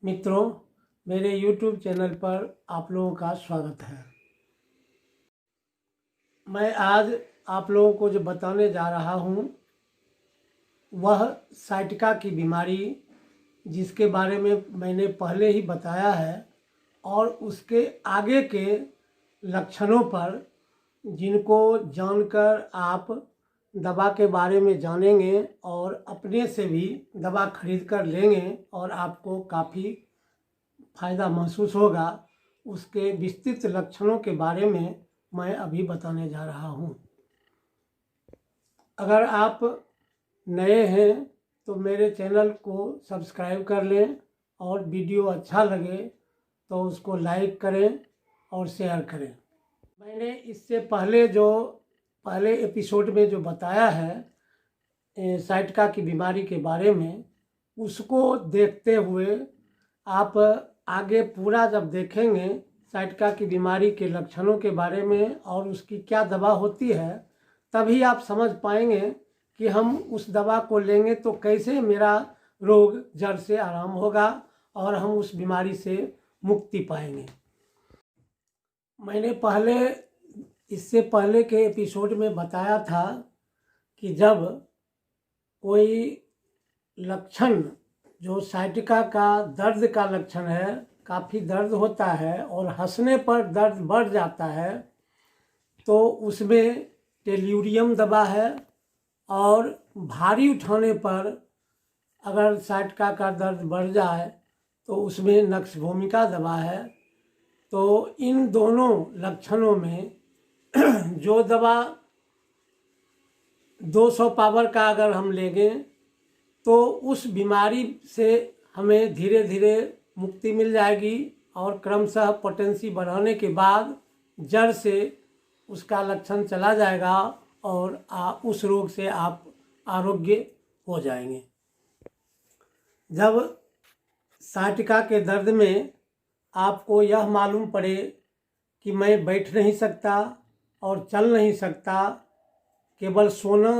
मित्रों, मेरे YouTube channel पर आप लोगों का स्वागत है। मैं आज आप लोगों को जो बताने जा रहा हूँ वह साइटिका की बीमारी, जिसके बारे में मैंने पहले ही बताया है, और उसके आगे के लक्षणों पर जिनको जानकर आप दवा के बारे में जानेंगे और अपने से भी दवा खरीद कर लेंगे और आपको काफ़ी फ़ायदा महसूस होगा। उसके विस्तृत लक्षणों के बारे में मैं अभी बताने जा रहा हूँ। अगर आप नए हैं तो मेरे चैनल को सब्सक्राइब कर लें और वीडियो अच्छा लगे तो उसको लाइक करें और शेयर करें। मैंने इससे पहले एपिसोड में जो बताया है साइटिका की बीमारी के बारे में, उसको देखते हुए आप आगे पूरा जब देखेंगे साइटिका की बीमारी के लक्षणों के बारे में और उसकी क्या दवा होती है, तभी आप समझ पाएंगे कि हम उस दवा को लेंगे तो कैसे मेरा रोग जड़ से आराम होगा और हम उस बीमारी से मुक्ति पाएंगे। मैंने इससे पहले के एपिसोड में बताया था कि जब कोई लक्षण जो साइटिका का दर्द का लक्षण है, काफ़ी दर्द होता है और हंसने पर दर्द बढ़ जाता है, तो उसमें टेल्यूरियम दवा है। और भारी उठाने पर अगर साइटिका का दर्द बढ़ जाए तो उसमें नक्सभूमिका दवा है। तो इन दोनों लक्षणों में जो दवा 200 पावर का अगर हम लेंगे तो उस बीमारी से हमें धीरे धीरे मुक्ति मिल जाएगी और क्रमशः पोटेंसी बढ़ाने के बाद जड़ से उसका लक्षण चला जाएगा और उस रोग से आप आरोग्य हो जाएंगे। जब साइटिका के दर्द में आपको यह मालूम पड़े कि मैं बैठ नहीं सकता और चल नहीं सकता, केवल सोना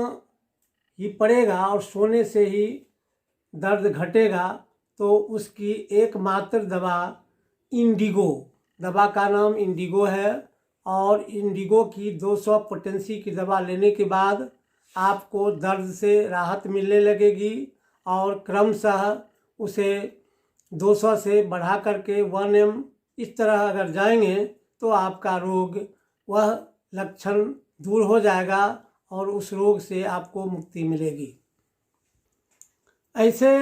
ही पड़ेगा और सोने से ही दर्द घटेगा, तो उसकी एकमात्र दवा इंडिगो, दवा का नाम इंडिगो है। और इंडिगो की 200 पोटेंसी की दवा लेने के बाद आपको दर्द से राहत मिलने लगेगी और क्रमशः उसे 200 से बढ़ा करके 1 इस तरह अगर जाएंगे तो आपका रोग, वह लक्षण दूर हो जाएगा और उस रोग से आपको मुक्ति मिलेगी। ऐसे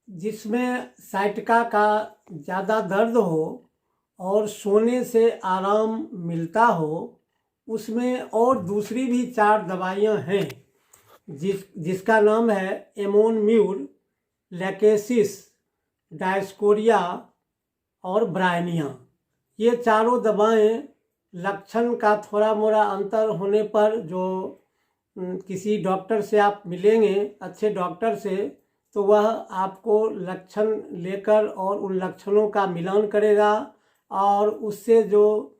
जिसमें साइटिका का ज़्यादा दर्द हो और सोने से आराम मिलता हो, उसमें और दूसरी भी 4 दवाइयाँ हैं जिसका नाम है एमोनम्यूर, लैकेसिस, डायस्कोरिया और ब्रायनिया। ये चारों दवाएं लक्षण का थोड़ा मोड़ा अंतर होने पर, जो किसी डॉक्टर से आप मिलेंगे, अच्छे डॉक्टर से, तो वह आपको लक्षण लेकर और उन लक्षणों का मिलान करेगा और उससे जो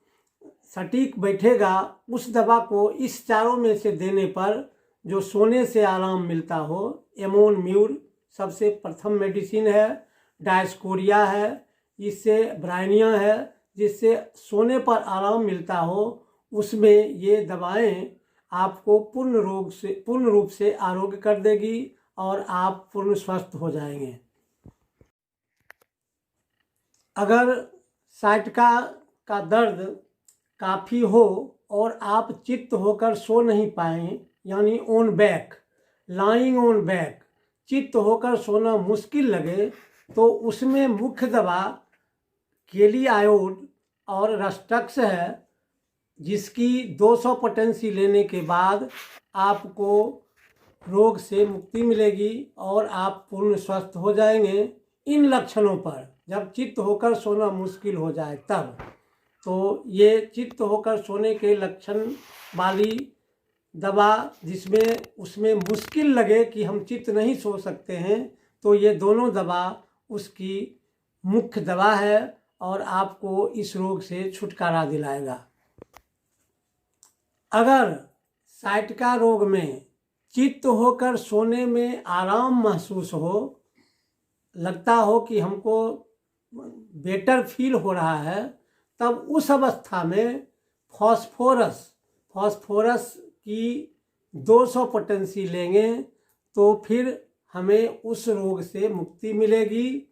सटीक बैठेगा उस दवा को इस चारों में से देने पर जो सोने से आराम मिलता हो, एमोनम्यूर सबसे प्रथम मेडिसिन है, डायस्कोरिया है, इससे ब्रायनिया है जिससे सोने पर आराम मिलता हो। उसमें ये दवाएं आपको पूर्ण रूप से आरोग्य कर देगी और आप पूर्ण स्वस्थ हो जाएंगे। अगर साइटिका का दर्द काफ़ी हो और आप चित्त होकर सो नहीं पाएँ, यानी on back, lying on back, चित्त होकर सोना मुश्किल लगे, तो उसमें मुख्य दवा केलिआयोड और रस्टक्स है, जिसकी 200 पोटेंसी लेने के बाद आपको रोग से मुक्ति मिलेगी और आप पूर्ण स्वस्थ हो जाएंगे। इन लक्षणों पर जब चित्त होकर सोना मुश्किल हो जाए तब, तो ये चित्त होकर सोने के लक्षण वाली दवा, जिसमें उसमें मुश्किल लगे कि हम चित्त नहीं सो सकते हैं, तो ये दोनों दवा उसकी मुख्य दवा है और आपको इस रोग से छुटकारा दिलाएगा। अगर साइटिका रोग में चित्त होकर सोने में आराम महसूस हो, लगता हो कि हमको बेटर फील हो रहा है, तब उस अवस्था में फॉस्फोरस की 200 पोटेंसी लेंगे तो फिर हमें उस रोग से मुक्ति मिलेगी।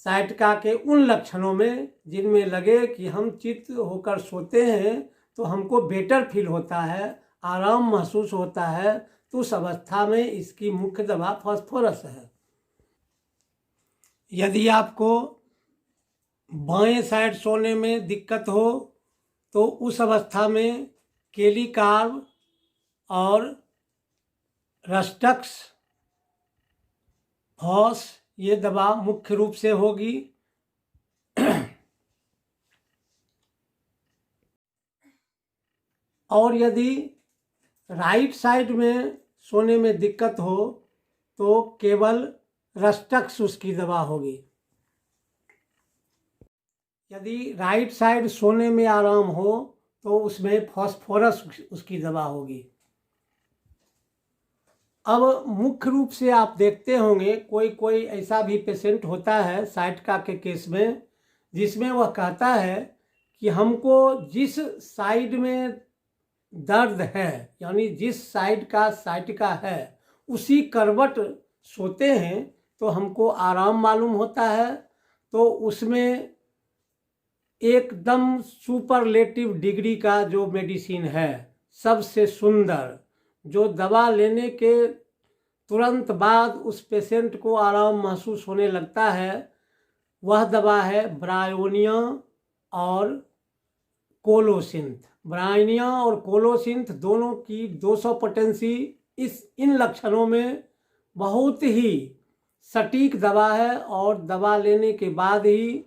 साइटिका के उन लक्षणों में जिनमें लगे कि हम चित्त होकर सोते हैं तो हमको बेटर फील होता है, आराम महसूस होता है, तो उस अवस्था में इसकी मुख्य दवा फॉस्फोरस है। यदि आपको बाएं साइड सोने में दिक्कत हो तो उस अवस्था में केलिकार्ब और रस्टक्स फॉस ये दवा मुख्य रूप से होगी। और यदि राइट साइड में सोने में दिक्कत हो तो केवल रस्टक्स उसकी दवा होगी। यदि राइट साइड सोने में आराम हो तो उसमें फॉस्फोरस उसकी दवा होगी। अब मुख्य रूप से आप देखते होंगे कोई कोई ऐसा भी पेशेंट होता है साइटिका के केस में जिसमें वह कहता है कि हमको जिस साइड में दर्द है, यानी जिस साइड का साइटिका है, उसी करवट सोते हैं तो हमको आराम मालूम होता है। तो उसमें एकदम सुपरलेटिव डिग्री का जो मेडिसिन है, सबसे सुंदर, जो दवा लेने के तुरंत बाद उस पेशेंट को आराम महसूस होने लगता है, वह दवा है ब्रायोनिया और कोलोसिंथ। ब्रायोनिया और कोलोसिंथ दोनों की 200 पोटेंसी इन लक्षणों में बहुत ही सटीक दवा है और दवा लेने के बाद ही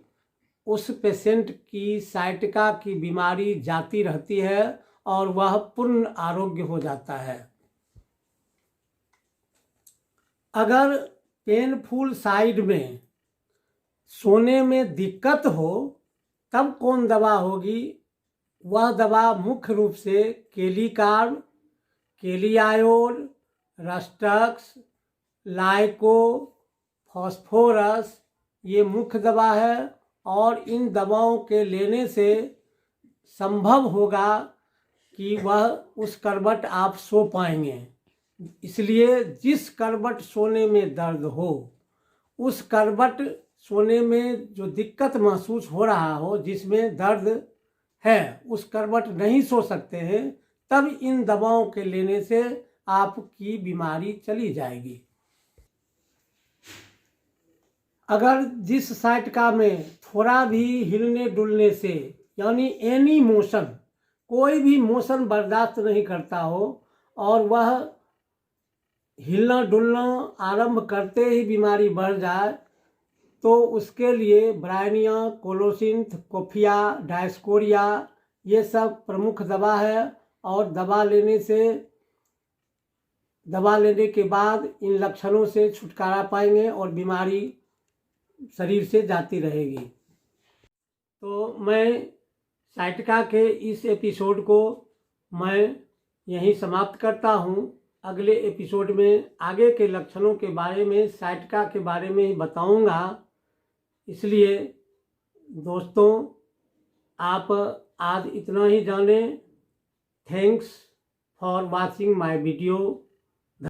उस पेशेंट की साइटिका की बीमारी जाती रहती है और वह पूर्ण आरोग्य हो जाता है। अगर पेनफुल साइड में सोने में दिक्कत हो तब कौन दवा होगी? वह दवा मुख्य रूप से केलिकार्ब, केलियायोड, रस्टक्स, लाइको, फॉस्फोरस ये मुख्य दवा है। और इन दवाओं के लेने से संभव होगा कि वह उस करवट आप सो पाएंगे। इसलिए जिस करवट सोने में दर्द हो, उस करवट सोने में जो दिक्कत महसूस हो रहा हो, जिसमें दर्द है, उस करवट नहीं सो सकते हैं, तब इन दवाओं के लेने से आपकी बीमारी चली जाएगी। अगर जिस साइटिका में थोड़ा भी हिलने डुलने से, यानी एनी मोशन, कोई भी मोशन बर्दाश्त नहीं करता हो और वह हिलना डुलना आरंभ करते ही बीमारी बढ़ जाए, तो उसके लिए ब्रायोनिया, कोलोसिंथ, कोफिया, डायस्कोरिया ये सब प्रमुख दवा है। और दवा लेने के बाद इन लक्षणों से छुटकारा पाएंगे और बीमारी शरीर से जाती रहेगी। तो मैं साइटिका के इस एपिसोड को मैं यहीं समाप्त करता हूँ। अगले एपिसोड में आगे के लक्षणों के बारे में, साइटिका के बारे में ही बताऊँगा। इसलिए दोस्तों, आप आज इतना ही जानें। Thanks for watching my video.